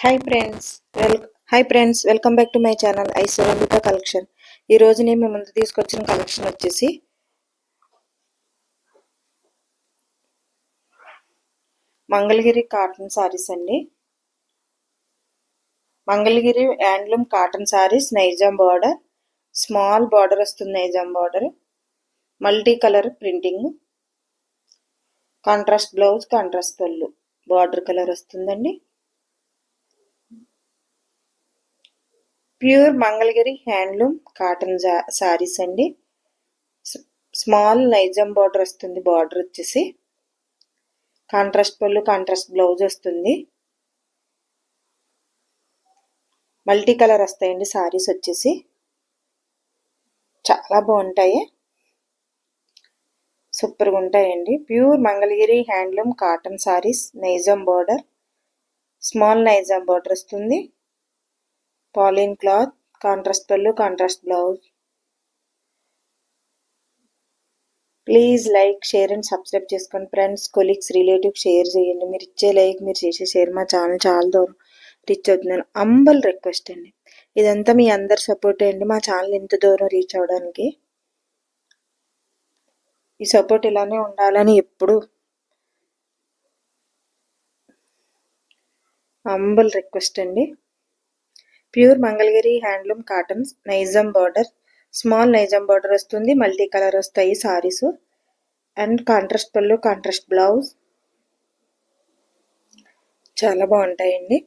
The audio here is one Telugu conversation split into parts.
Hi friends hi friends, welcome back to my channel Aishwaryambika collection. ఈరోజు నేను మీ ముందు తీసుకొచ్చిన కలెక్షన్ వచ్చేసి మంగళగిరి కాటన్ సారీస్ అండి. Mangalagiri handloom cotton saris, Nizam border, small border వస్తుంది. Nizam border, multi colour printing, contrast blouse, contrast పళ్ళు, బార్డర్ కలర్ వస్తుందండి. Pure Mangalagiri handloom cotton saris అండి. స్మాల్ నైజాం బార్డర్ వస్తుంది. బార్డర్ వచ్చేసి కాంట్రాస్ట్ పళ్ళు, కాంట్రాస్ట్ బ్లౌజ్ వస్తుంది. మల్టీ కలర్ వస్తాయండి సారీస్ వచ్చేసి. చాలా బాగుంటాయి, సూపర్గా ఉంటాయండి. Pure Mangalagiri handloom cotton saris, Nizam border, small Nizam border వస్తుంది. పాలిన్ క్లాత్, కాంట్రాస్ట్ పళ్ళు, contrast blouse. Please like, share and subscribe చేసుకోండి ఫ్రెండ్స్. కొలీగ్స్, రిలేటివ్స్ షేర్ చేయండి. మీరు ఇచ్చే లైక్, మీరు చేసే షేర్ మా ఛానల్ చాలా దూరం రీచ్ అవుతున్నాను. అంబల్ రిక్వెస్ట్ అండి. ఇదంతా మీ అందరి సపోర్ట్ అండి మా ఛానల్ ఇంత దూరం రీచ్ అవడానికి. ఈ సపోర్ట్ ఇలానే ఉండాలని ఎప్పుడు అంబల్ రిక్వెస్ట్ అండి. Pure Mangalagiri handloom cotton, Nizam border, small Nizam border వస్తుంది. మల్టీ కలర్ వస్తాయి సారీస్ అండ్ కాంట్రాస్ట్ పళ్ళు, కాంట్రాస్ట్ బ్లౌజ్. చాలా బాగుంటాయండి,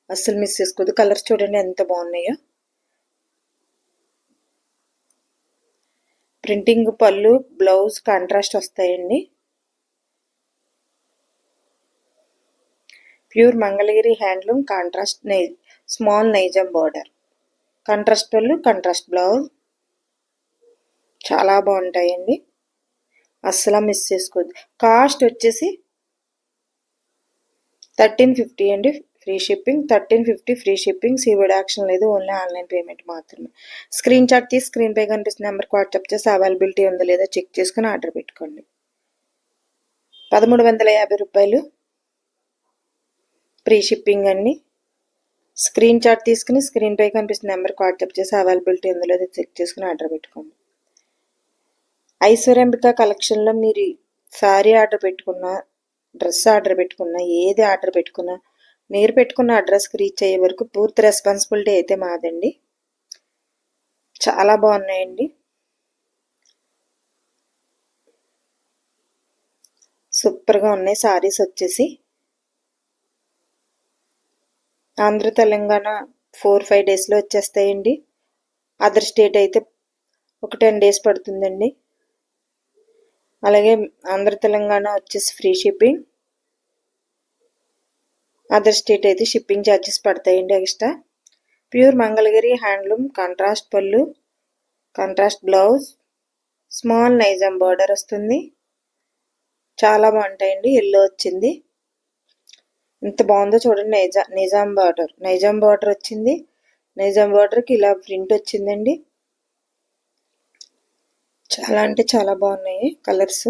అస్సలు మిస్ చేసుకోవద్దు. కలర్స్ చూడండి ఎంత బాగున్నాయో. ప్రింటింగ్ పళ్ళు, బ్లౌజ్ కాంట్రాస్ట్ వస్తాయండి. Pure Mangalagiri handloom contrast small Nizam border, contrast పళ్ళు, కాంట్రాస్ట్ బ్లౌజ్. చాలా బాగుంటాయండి, అస్సలు మిస్ చేసుకోవద్దు. కాస్ట్ వచ్చేసి 1350 అండి. Free shipping 1350 free shipping. Seaward action లేదు, ఓన్లీ ఆన్లైన్ పేమెంట్ మాత్రమే. స్క్రీన్ షాట్ తీసి స్క్రీన్ పై కనిపిస్తున్న నెంబర్కి వాట్సాప్ చేసి అవైలబిలిటీ ఉందో లేదో చెక్ చేసుకుని ఆర్డర్ పెట్టుకోండి. 1350 రూపాయలు ఫ్రీ షిప్పింగ్ అండి. స్క్రీన్ షాట్ తీసుకుని స్క్రీన్ పై కనిపిస్తున్న నెంబర్కి వాట్సాప్ చేసి అవైలబిలిటీ ఉందో లేదో చెక్ చేసుకుని ఆర్డర్ పెట్టుకోండి. ఐశ్వర్యంబిక కలెక్షన్లో మీరు శారీ ఆర్డర్ పెట్టుకున్నా, డ్రెస్ ఆర్డర్ పెట్టుకున్నా, ఏది ఆర్డర్ పెట్టుకున్నా మీరు పెట్టుకున్న అడ్రస్కి రీచ్ అయ్యే వరకు పూర్తి రెస్పాన్సిబిలిటీ అయితే మాదండి. చాలా బాగున్నాయండి, సూపర్గా ఉన్నాయి సారీస్ వచ్చేసి. ఆంధ్ర తెలంగాణ 4-5 డేస్లో వచ్చేస్తాయండి. అదర్ స్టేట్ అయితే ఒక 10 డేస్ పడుతుందండి. అలాగే ఆంధ్ర తెలంగాణ వచ్చేసి ఫ్రీ షిప్పింగ్, అదర్ స్టేట్ అయితే షిప్పింగ్ ఛార్జెస్ పడతాయండి extra. Pure Mangalagiri handloom contrast పళ్ళు, contrast blouse, small Nizam border వస్తుంది. చాలా బాగుంటాయండి. ఎల్లో వచ్చింది, ఎంత బాగుందో చూడండి. నైజాం బార్డర్ వచ్చింది. నైజాం బార్డర్కి ఇలా ప్రింట్ వచ్చిందండి. చాలా అంటే చాలా బాగున్నాయి కలర్స్.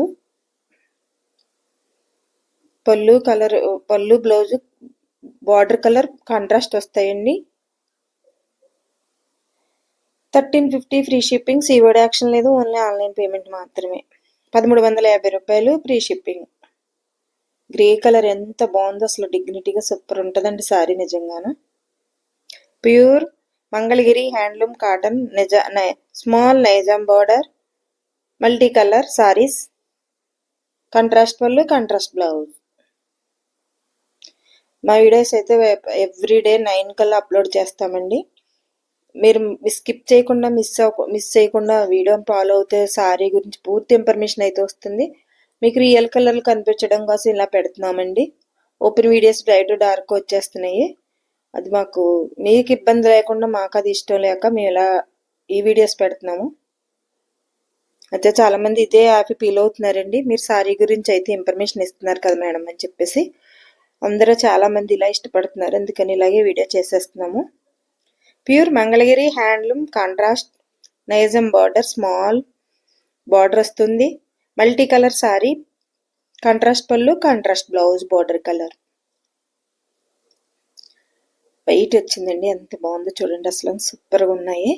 పళ్ళు బ్లౌజ్ బార్డర్ కలర్ కాంట్రాస్ట్ వస్తాయండి. 1350 ఫ్రీ షిప్పింగ్. సీవర్డ్ యాక్షన్ లేదు, ఓన్లీ ఆన్లైన్ పేమెంట్ మాత్రమే. 1350 రూపాయలు ఫ్రీ షిప్పింగ్. గ్రే కలర్ ఎంత బాగుందో, అసలు డిగ్నిటీగా సూపర్ ఉంటుందండి సారీ నిజంగాను. Pure Mangalagiri handloom cotton small Nizam border, multi colour saris, contrast పళ్ళు, కాంట్రాస్ట్ బ్లౌజ్. మా వీడియోస్ అయితే ఎవ్రీడే 9 కల్లా అప్లోడ్ చేస్తామండి. మీరు స్కిప్ చేయకుండా మిస్ చేయకుండా వీడియోని ఫాలో అవుతే సారీ గురించి పూర్తి ఇన్ఫర్మేషన్ అయితే వస్తుంది. మీకు రియల్ కలర్లు కనిపించడం కోసం ఇలా పెడుతున్నామండి. ఓపెన్ వీడియోస్ బ్రైట్ డార్క్ వచ్చేస్తున్నాయి. అది మీకు ఇబ్బంది లేకుండా, మాకు అది ఇష్టం లేక మేము ఇలా ఈ వీడియోస్ పెడుతున్నాము. అయితే చాలామంది ఇదే హ్యాపీ ఫీల్ అవుతున్నారండి. మీరు సారీ గురించి అయితే ఇన్ఫర్మేషన్ ఇస్తున్నారు కదా మేడం అని చెప్పేసి అందరూ చాలామంది ఇలా ఇష్టపడుతున్నారు. అందుకని ఇలాగే వీడియో చేసేస్తున్నాము. Pure Mangalagiri handloom contrast Nizam border, small border వస్తుంది. మల్టీ కలర్ సారీ, కాంట్రాస్ట్ పళ్ళు, contrast blouse, border colour. Weight వచ్చిందండి, ఎంత బాగుందో చూడండి, అసలు సూపర్గా ఉన్నాయి.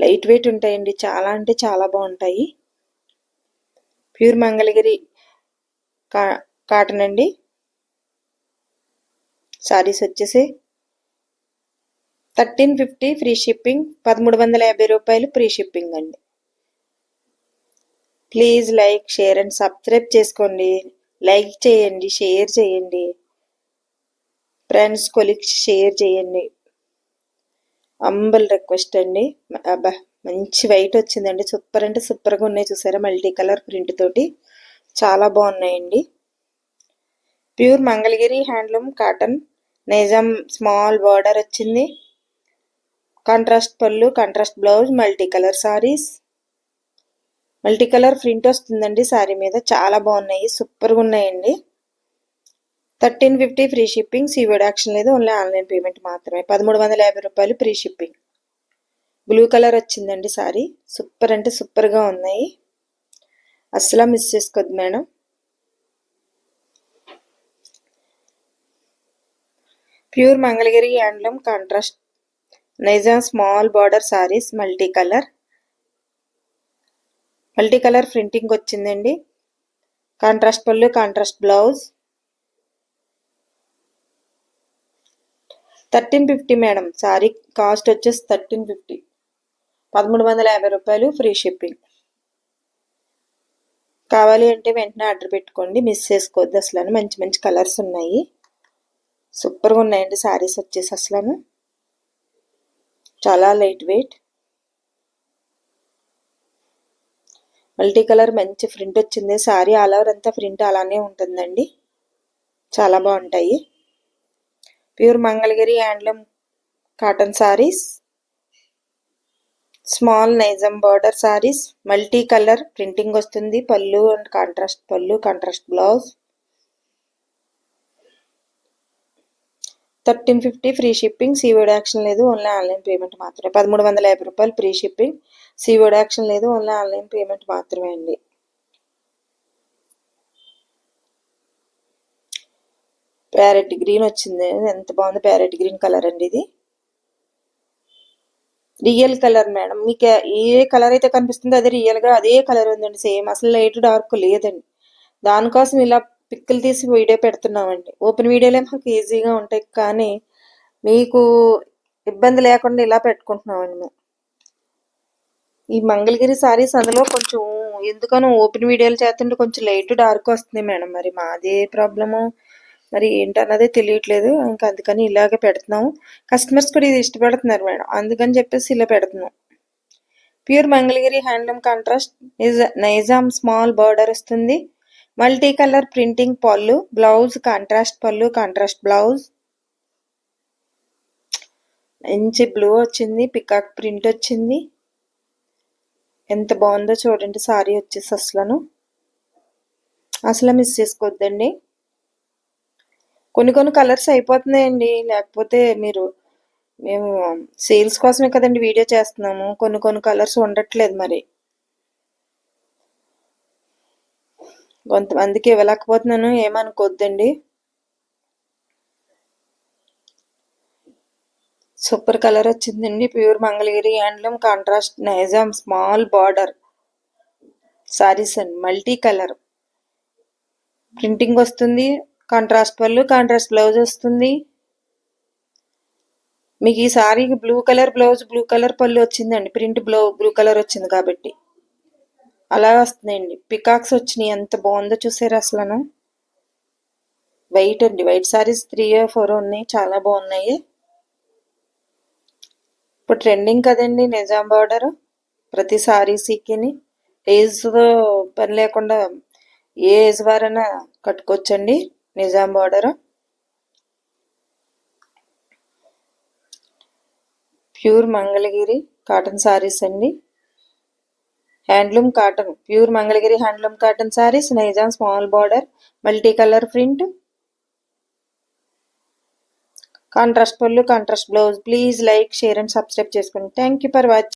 లైట్ వెయిట్ ఉంటాయండి, చాలా అంటే చాలా బాగుంటాయి. ప్యూర్ మంగళగిరి కాటన్ అండి. సారీస్ వచ్చేసి 1350 ఫ్రీ షిప్పింగ్, 1350 రూపాయలు ఫ్రీ షిప్పింగ్ అండి. Please like, share and subscribe చేసుకోండి. లైక్ చేయండి, షేర్ చేయండి, ఫ్రెండ్స్ కొలీగ్స్ షేర్ చేయండి. అంబల్ రిక్వెస్ట్ అండి. అబ్బా మంచి వెయిట్ వచ్చిందండి, సూపర్ అంటే సూపర్గా ఉన్నాయి. చూసారా, మల్టీ కలర్ ప్రింట్ తోటి చాలా బాగున్నాయండి. Pure Mangalagiri handloom cotton, Nizam small border వచ్చింది. కాంట్రాస్ట్ పళ్ళు, contrast blouse, multi colour saris, multi colour print వస్తుందండి సారీ మీద. చాలా బాగున్నాయి, సూపర్గా ఉన్నాయండి. 1350 ఫ్రీ షిప్పింగ్, సీవర్డ్ యాక్షన్ లేదు, ఓన్లీ ఆన్లైన్ పేమెంట్ మాత్రమే. 1350 రూపాయలు ఫ్రీ షిప్పింగ్. బ్లూ కలర్ వచ్చిందండి సారీ, సూపర్ అంటే సూపర్గా ఉన్నాయి, అస్సలు మిస్ చేసుకోవద్దు madam. Pure Mangalagiri handloom contrast Nizam small border saris, multi colour printing వచ్చిందండి. కాంట్రాస్ట్ పళ్ళు, contrast blouse. 1350 madam, sorry cost వచ్చేసి 1350, 1350 రూపాయలు ఫ్రీ షిప్పింగ్. కావాలి అంటే వెంటనే ఆర్డర్ పెట్టుకోండి, మిస్ చేసుకోవద్దు. అసలు మంచి మంచి కలర్స్ ఉన్నాయి, సూపర్గా ఉన్నాయండి సారీస్ వచ్చేసి. అసలు చాలా లైట్ వెయిట్, మల్టీ కలర్ మంచి ప్రింట్ వచ్చింది. సారీ ఆల్ ఓవర్ అంతా ప్రింట్ అలానే ఉంటుందండి, చాలా బాగుంటాయి. Pure Mangalagiri handloom cotton saris, small Nizam border saris, multi colour printing వస్తుంది. పళ్ళు అండ్ కాంట్రాస్ట్ పళ్ళు, contrast blouse. 1350 free shipping, seaward action లేదు, ఓన్లీ ఆన్లైన్ పేమెంట్ మాత్రమే. 1350 రూపాయలు ఫ్రీ షిప్పింగ్, సీవర్డ్ యాక్షన్ లేదు, ఓన్లీ ఆన్లైన్ పేమెంట్ మాత్రమే అండి. ప్యారెట్ గ్రీన్ వచ్చింది, ఎంత బాగుంది, ప్యారెట్ గ్రీన్ కలర్ అండి. ఇది రియల్ కలర్ మేడం, మీకు ఏ కలర్ అయితే కనిపిస్తుందో అదే రియల్గా అదే కలర్ ఉందండి, సేమ్. అసలు లైట్ డార్క్ లేదండి, దానికోసం ఇలా పిక్కులు తీసి వీడియో పెడుతున్నామండి. ఓపెన్ వీడియోలే మాకు ఈజీగా ఉంటాయి, కానీ మీకు ఇబ్బంది లేకుండా ఇలా పెట్టుకుంటున్నామండి మేము. ఈ మంగళగిరి సారీస్ అందులో కొంచెం ఎందుకనో ఓపెన్ వీడియోలు చేస్తుంటే కొంచెం లైట్ డార్క్ వస్తుంది మేడం. మరి మాదే ప్రాబ్లము మరి ఏంటన్నదే తెలియట్లేదు. ఇంకా అందుకని ఇలాగే పెడుతున్నాము. కస్టమర్స్ కూడా ఇది ఇష్టపడుతున్నారు మేడం, అందుకని చెప్పేసి ఇలా పెడుతున్నాం. Pure Mangalagiri handloom contrast Nizam small border వస్తుంది. మల్టీ కలర్ ప్రింటింగ్ పళ్ళు, బ్లౌజ్ కాంట్రాస్ట్ పళ్ళు, కాంట్రాస్ట్ బ్లౌజ్. మంచి బ్లూ వచ్చింది, పికాక్ ప్రింట్ వచ్చింది, ఎంత బాగుందో చూడండి సారీ వచ్చేసి. అసలు మిస్ చేసుకోవద్దండి. కొన్ని కొన్ని కలర్స్ అయిపోతున్నాయండి, లేకపోతే మేము సేల్స్ కోసమే కదండి వీడియో చేస్తున్నాము. కొన్ని కొన్ని కలర్స్ ఉండట్లేదు, మరి కొంతమందికి ఇవ్వలేకపోతున్నాను, ఏమనుకోవద్దండి. సూపర్ కలర్ వచ్చిందండి. Pure Mangalagiri handloom contrast Nizam small border saris అండి, మల్టీ కలర్ ప్రింటింగ్ వస్తుంది. కాంట్రాస్ట్ పళ్ళు, కాంట్రాస్ట్ బ్లౌజ్ వస్తుంది. మీకు ఈ సారీకి blue colour blouse, blue colour పళ్ళు వచ్చిందండి. ప్రింట్ బ్లూ కలర్ వచ్చింది కాబట్టి అలా వస్తుందండి. పికాక్స్ వచ్చినాయి, ఎంత బాగుందో చూసారు. అసలు వైట్ అండి, వైట్ సారీస్ 3 or 4 ఉన్నాయి, చాలా బాగున్నాయి. ఇప్పుడు ట్రెండింగ్ కదండి నిజాం బార్డర్, ప్రతి సారీస్కి ఏజ్తో పని లేకుండా ఏ ఏజ్ వారైనా కట్టుకోవచ్చండి Nizam border. Pure Mangalagiri cotton saris అండి, handloom cotton, pure Mangalagiri handloom cotton saris, Nizam small border, multi colour print, contrast పళ్ళు, contrast blouse. Please like, share and subscribe చేసుకోండి. Thank you for watching.